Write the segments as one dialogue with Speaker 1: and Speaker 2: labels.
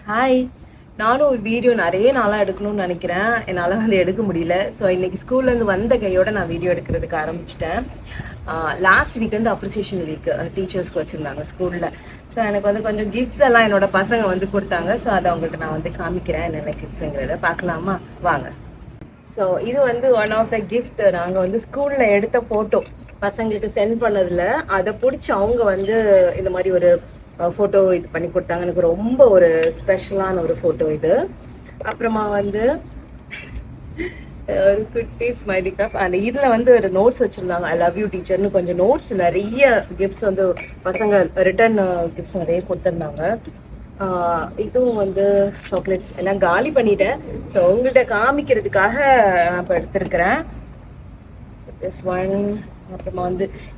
Speaker 1: Hi. நானும் ஒரு video நிறைய நாளாக எடுக்கணும்னு நினைக்கிறேன். என்னால் எடுக்க முடியல. ஸோ இன்னைக்கு ஸ்கூல்லேருந்து வந்த கையோட நான் வீடியோ எடுக்கிறதுக்கு ஆரம்பிச்சிட்டேன். லாஸ்ட் வீக் அப்ரிசியேஷன் வீக் டீச்சர்ஸ்க்கு வச்சுருந்தாங்க ஸ்கூலில். ஸோ எனக்கு கொஞ்சம் கிஃப்ட்ஸ் எல்லாம் என்னோட பசங்க கொடுத்தாங்க. ஸோ அதை அவங்கள்ட்ட நான் காமிக்கிறேன் என்னென்ன கிஃப்ட்ஸுங்கிறத பார்க்கலாமா வாங்க. ஸோ இது ஒன் ஆஃப் த கிஃப்ட். நாங்கள் ஸ்கூலில் எடுத்த ஃபோட்டோ பசங்களுக்கு சென்ட் பண்ணதில் அதை பிடிச்சி அவங்க இந்த மாதிரி ஒரு ஃபோட்டோ இது பண்ணி கொடுத்தாங்க. எனக்கு ரொம்ப ஒரு ஸ்பெஷலான ஒரு ஃபோட்டோ இது. அப்புறமா ஒரு குட்டி ஸ்மைலி கப் அண்ட் இதில் ஒரு நோட்ஸ் வச்சுருந்தாங்க. ஐ லவ் யூ டீச்சர்னு கொஞ்சம் நோட்ஸ், நிறைய கிஃப்ட்ஸ் பசங்க ரிட்டர்ன் கிஃப்ட்ஸ் நிறைய கொடுத்துருந்தாங்க. இதுவும் சாக்லேட்ஸ் எல்லாம் காலி பண்ணிட்டேன். ஸோ உங்கள்கிட்ட காமிக்கிறதுக்காக நான் இப்போ எடுத்திருக்கிறேன். This one. அப்புறமா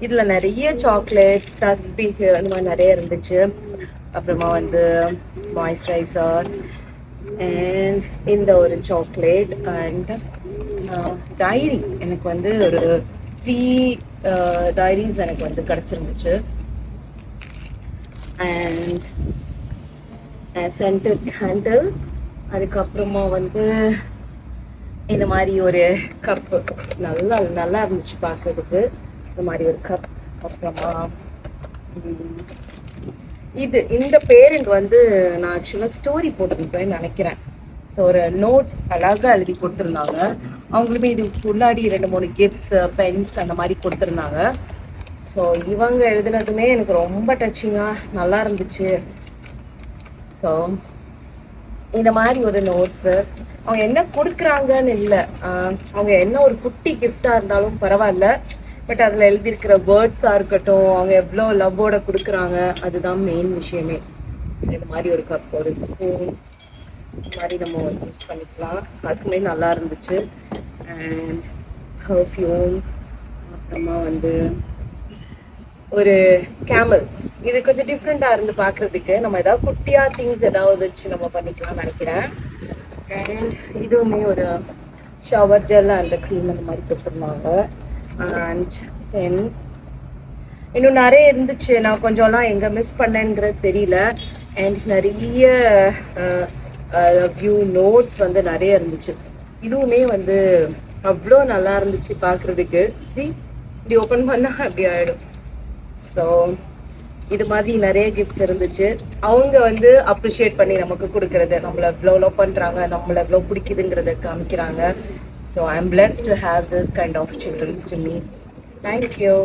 Speaker 1: இதுல நிறைய சாக்லேட்ஸ், தஸ்பீக் அந்த மாதிரி நிறைய இருந்துச்சு. அப்புறமா மாய்ஸ்சரைசர் அண்ட் இந்த ஒரு சாக்லேட் அண்ட் டைரி. எனக்கு ஒரு 3 டைரிஸ் எனக்கு கிடைச்சிருந்துச்சு. And centre candle. அதுக்கப்புறமா இந்த மாதிரி ஒரு கப்பு நல்லா இருந்துச்சு பார்க்கறதுக்கு. இந்த மாதிரி ஒரு கப். அப்புறமா இந்த பேரண்ட் நான் ஆக்சுவலாக ஸ்டோரி போட்டிருப்பேன்னு நினைக்கிறேன். ஸோ ஒரு நோட்ஸ் அழகாக எழுதி கொடுத்துருந்தாங்க. அவங்களுமே இதுக்கு முன்னாடி 2-3 கிஃப்ட்ஸ், பென்ஸ் அந்த மாதிரி கொடுத்துருந்தாங்க. ஸோ இவங்க எழுதுனதுமே எனக்கு ரொம்ப டச்சிங்காக நல்லா இருந்துச்சு. ஸோ இந்த மாதிரி ஒரு நோட்ஸு அவங்க என்ன கொடுக்குறாங்கன்னு இல்லை, அவங்க என்ன ஒரு குட்டி கிஃப்டாக இருந்தாலும் பரவாயில்ல, பட் அதில் எழுதியிருக்கிற வேர்ட்ஸாக இருக்கட்டும், அவங்க எவ்வளோ லவ்வோட கொடுக்குறாங்க, அதுதான் மெயின் விஷயமே. ஸோ இந்த மாதிரி ஒரு கப், ஒரு ஸ்பூன் இந்த மாதிரி நம்ம யூஸ் பண்ணிக்கலாம். அதுக்குமே நல்லா இருந்துச்சு. And perfume. அப்புறமா ஒரு கேமல். இது கொஞ்சம் டிஃப்ரெண்டாக இருந்து பார்க்குறதுக்கு. நம்ம ஏதாவது குட்டியாக திங்ஸ் ஏதாவது வச்சு நம்ம பண்ணிக்கலாம்னு நினைக்கிறேன். அண்ட் இதுவுமே ஒரு ஷவர் ஜெல் அண்ட் க்ரீம் அந்த மாதிரி கொடுத்துருந்தாங்க. அண்ட் தென் இன்னும் நிறைய இருந்துச்சு. நான் கொஞ்சம்லாம் எங்கே மிஸ் பண்ணேங்கிறது தெரியல. அண்ட் நிறைய வியூ நோட்ஸ் நிறைய இருந்துச்சு. இதுவுமே அவ்வளோ நல்லா இருந்துச்சு பார்க்குறதுக்கு. இப்படி ஓப்பன் பண்ணால் அப்படி ஆகிடும். ஸோ இது மாதிரி நிறைய கிஃப்ட்ஸ் இருந்துச்சு. அவங்க அப்ரிஷியேட் பண்ணி நமக்கு கொடுக்கறது, நம்மளை எவ்வளோ லவ் பண்ணுறாங்க, நம்மளை எவ்வளோ பிடிக்குதுங்கிறத காமிக்கிறாங்க. So I am blessed to have this kind of childrens to me. Thank you.